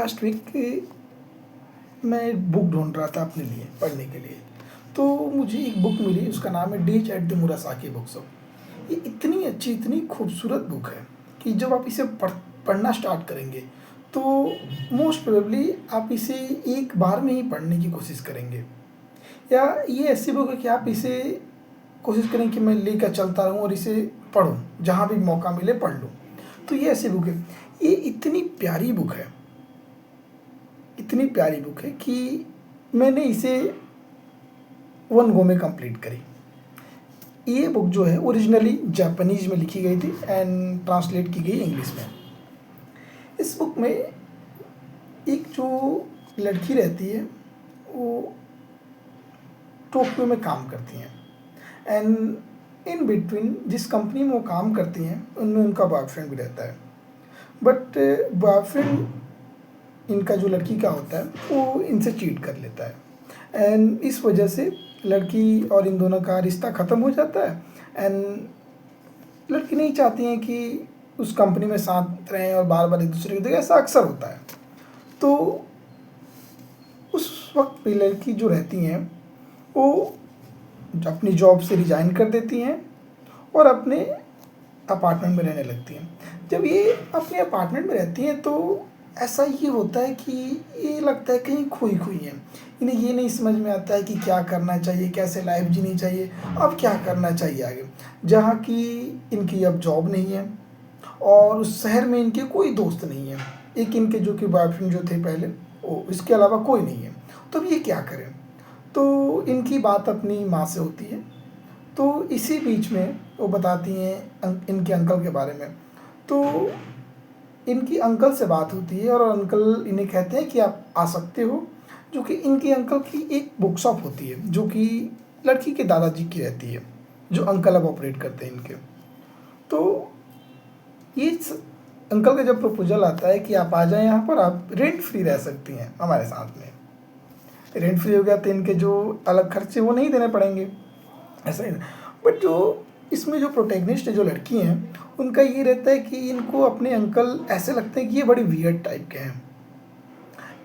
Last week मैं book ढूंढ रहा था अपने लिए पढ़ने के लिए, तो मुझे एक बुक मिली, उसका नाम है days at the Murasaki book shop. ये इतनी अच्छी, इतनी खूबसूरत बुक है कि जब आप इसे पढ़ना स्टार्ट करेंगे तो मोस्ट प्रोबेबली आप इसे एक बार में ही पढ़ने की कोशिश करेंगे, या ये ऐसी बुक है कि आप इसे कोशिश करें कि मैं लेकर चलता रहूं और इसे पढूं, जहां भी मौका मिले पढ़ लूं। तो ये ऐसी बुक है, ये इतनी प्यारी बुक है, इतनी प्यारी बुक है कि मैंने इसे वन गो में कंप्लीट करी। ये बुक जो है ओरिजिनली जापानीज में लिखी गई थी एंड ट्रांसलेट की गई इंग्लिश में। इस बुक में एक जो लड़की रहती है वो टोक्यो में काम करती हैं, एंड इन बिटवीन जिस कंपनी में वो काम करती हैं उनमें उनका बॉयफ्रेंड भी रहता है, बट बॉयफ्रेंड इनका जो लड़की का होता है वो इनसे चीट कर लेता है, एंड इस वजह से लड़की और इन दोनों का रिश्ता ख़त्म हो जाता है। एंड लड़की नहीं चाहती हैं कि उस कंपनी में साथ रहें और बार बार एक दूसरे को देखें, ऐसा अक्सर होता है। तो उस वक्त पे लड़की जो रहती हैं वो अपनी जॉब से रिज़ाइन कर देती हैं और अपने अपार्टमेंट में रहने लगती हैं। जब ये अपने अपार्टमेंट में रहती हैं तो ऐसा ये होता है कि ये लगता है कहीं खोई खोई है, इन्हें ये नहीं समझ में आता है कि क्या करना चाहिए, कैसे लाइफ जीनी चाहिए, अब क्या करना चाहिए आगे, जहाँ की इनकी अब जॉब नहीं है और उस शहर में इनके कोई दोस्त नहीं है, एक इनके जो कि बॉयफ्रेंड जो थे पहले वो, इसके अलावा कोई नहीं है। तो अब ये क्या करें? तो इनकी बात अपनी माँ से होती है, तो इसी बीच में वो बताती हैं इनके अंकल के बारे में। तो इनकी अंकल से बात होती है और अंकल इन्हें कहते हैं कि आप आ सकते हो, जो कि इनके अंकल की एक बुक शॉप होती है जो कि लड़की के दादाजी की रहती है, जो अंकल अब ऑपरेट करते हैं इनके। तो ये अंकल का जब प्रपोजल आता है कि आप आ जाएं यहाँ पर, आप रेंट फ्री रह सकती हैं हमारे साथ में। रेंट फ्री हो गया तो इनके जो अलग खर्चे वो नहीं देने पड़ेंगे, ऐसा ही। बट जो इसमें जो प्रोटैगनिस्ट है, जो लड़की हैं, उनका ये रहता है कि इनको अपने अंकल ऐसे लगते हैं कि ये बड़ी वियर्ड टाइप के हैं,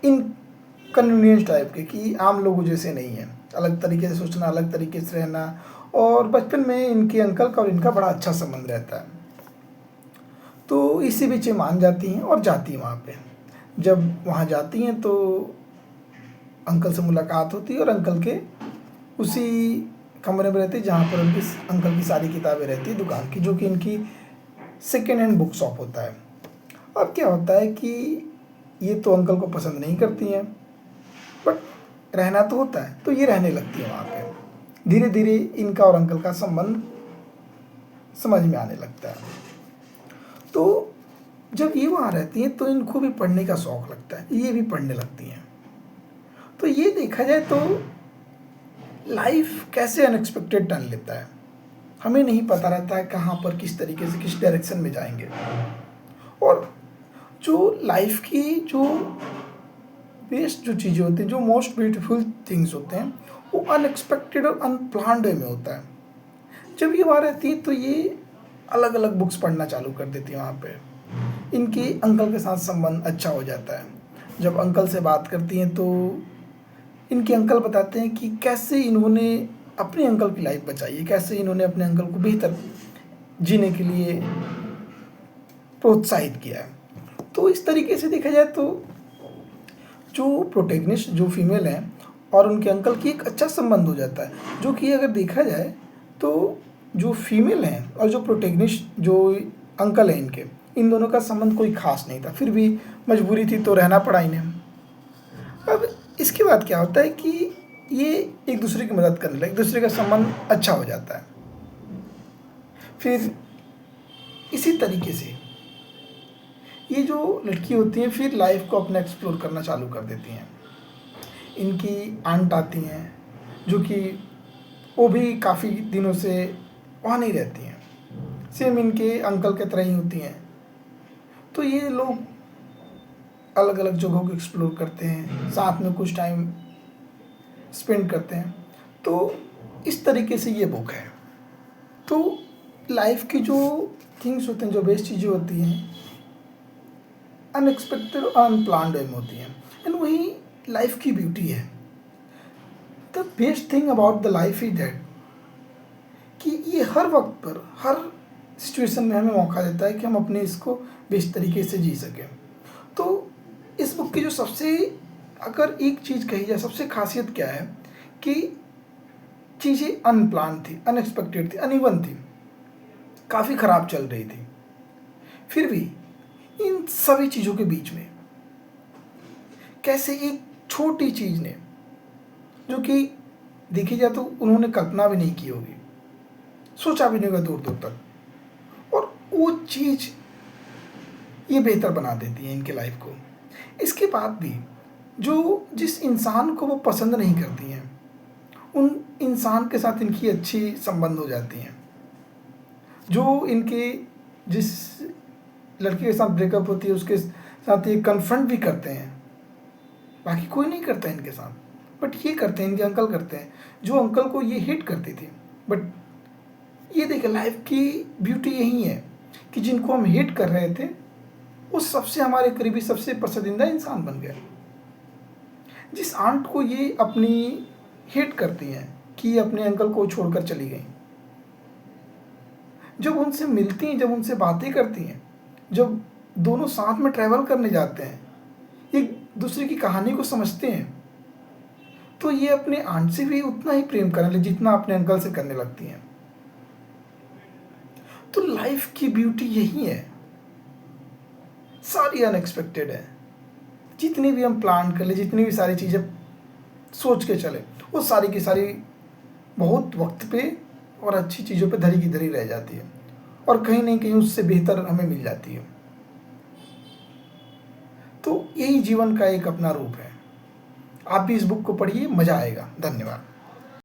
इनकन्वीनियंस टाइप के, कि आम लोगों जैसे नहीं हैं, अलग तरीके से सोचना, अलग तरीके से रहना। और बचपन में इनके अंकल का और इनका बड़ा अच्छा संबंध रहता है। तो इसी बीच ये मान जाती हैं और जाती हैं वहाँ पे। जब वहाँ जाती हैं तो अंकल से मुलाकात होती है और अंकल के उसी कमरे में रहती है जहाँ पर उनकी अंकल की सारी किताबें रहती है दुकान की, जो कि इनकी सेकेंड हैंड बुक शॉप होता है। अब क्या होता है कि ये तो अंकल को पसंद नहीं करती हैं, बट रहना तो होता है, तो ये रहने लगती है वहाँ पे। धीरे धीरे इनका और अंकल का संबंध समझ में आने लगता है। तो जब ये वहाँ रहती हैं तो इनको भी पढ़ने का शौक़ लगता है, ये भी पढ़ने लगती हैं। तो ये देखा जाए तो लाइफ कैसे अनएक्सपेक्टेड टर्न लेता है, हमें नहीं पता रहता है कहाँ पर किस तरीके से किस डायरेक्शन में जाएंगे। और जो लाइफ की जो बेस्ट जो चीज़ें होती हैं, जो मोस्ट ब्यूटीफुल थिंग्स होते हैं, वो अनएक्सपेक्टेड और अनप्लान्ड वे में होता है। जब ये वहाँ रहती है तो ये अलग अलग बुक्स पढ़ना चालू कर देती है। वहाँ पे इनके अंकल के साथ संबंध अच्छा हो जाता है। जब अंकल से बात करती हैं तो इनके अंकल बताते हैं कि कैसे इन्होंने अपने अंकल की लाइफ बचाई है, कैसे इन्होंने अपने अंकल को बेहतर जीने के लिए प्रोत्साहित किया है। तो इस तरीके से देखा जाए तो जो प्रोटैगनिस्ट जो फीमेल हैं और उनके अंकल की एक अच्छा संबंध हो जाता है, जो कि अगर देखा जाए तो जो फीमेल हैं और जो प्रोटैगनिस्ट जो अंकल हैं इनके, इन दोनों का संबंध कोई खास नहीं था, फिर भी मजबूरी थी तो रहना पड़ा इन्हें। अब इसके बाद क्या होता है कि ये एक दूसरे की मदद करने लगे, एक दूसरे का संबंध अच्छा हो जाता है। फिर इसी तरीके से ये जो लड़की होती हैं फिर लाइफ को अपना एक्सप्लोर करना चालू कर देती हैं। इनकी आंट आती हैं जो कि वो भी काफ़ी दिनों से वहाँ नहीं रहती हैं, सेम इनके अंकल के तरह ही होती हैं। तो ये लोग अलग अलग जगहों को एक्सप्लोर करते हैं, साथ में कुछ टाइम स्पेंड करते हैं। तो इस तरीके से ये बुक है। तो लाइफ की जो थिंग्स होते हैं, जो बेस्ट चीज़ें होती हैं, अनएक्सपेक्टेड और अनप्लान्ड वे में होती हैं, एंड वही लाइफ की ब्यूटी है। The best thing about the life is that कि ये हर वक्त पर, हर सिचुएशन में हमें मौका देता है कि हम अपने इसको बेस्ट तरीके से जी सकें। तो इस बुक की जो सबसे, अगर एक चीज़ कही जाए सबसे खासियत क्या है कि चीज़ें अनप्लान थी, अनएक्सपेक्टेड थी, अनइवन थी, काफ़ी ख़राब चल रही थी, फिर भी इन सभी चीज़ों के बीच में कैसे एक छोटी चीज़ ने, जो कि देखी जाए तो उन्होंने कल्पना भी नहीं की होगी, सोचा भी नहीं होगा दूर दूर तक, और वो चीज़ ये बेहतर बना देती है इनके लाइफ को। इसके बाद भी जो जिस इंसान को वो पसंद नहीं करती हैं, उन इंसान के साथ इनकी अच्छी संबंध हो जाती हैं। जो इनके जिस लड़की के साथ ब्रेकअप होती है उसके साथ ये कन्फ्रंट भी करते हैं, बाकी कोई नहीं करता इनके साथ, बट ये करते हैं, इनके अंकल करते हैं, जो अंकल को ये हिट करती थी। बट ये देखिए लाइफ की ब्यूटी यही है कि जिनको हम हिट कर रहे थे वो सबसे हमारे करीबी, सबसे पसंदीदा इंसान बन गए। जिस आंट को ये अपनी हिट करती हैं कि अपने अंकल को छोड़कर चली गई, जब उनसे मिलती हैं, जब उनसे बातें करती हैं, जब दोनों साथ में ट्रैवल करने जाते हैं, एक दूसरे की कहानी को समझते हैं, तो ये अपने आंट से भी उतना ही प्रेम करने लगी जितना अपने अंकल से करने लगती हैं। तो लाइफ की ब्यूटी यही है, सारी अनएक्सपेक्टेड है। जितनी भी हम प्लान कर ले, जितनी भी सारी चीज़ें सोच के चले, वो सारी की सारी बहुत वक्त पे और अच्छी चीज़ों पे धरी की धरी रह जाती है, और कहीं नहीं कहीं उससे बेहतर हमें मिल जाती है। तो यही जीवन का एक अपना रूप है। आप भी इस बुक को पढ़िए, मज़ा आएगा। धन्यवाद।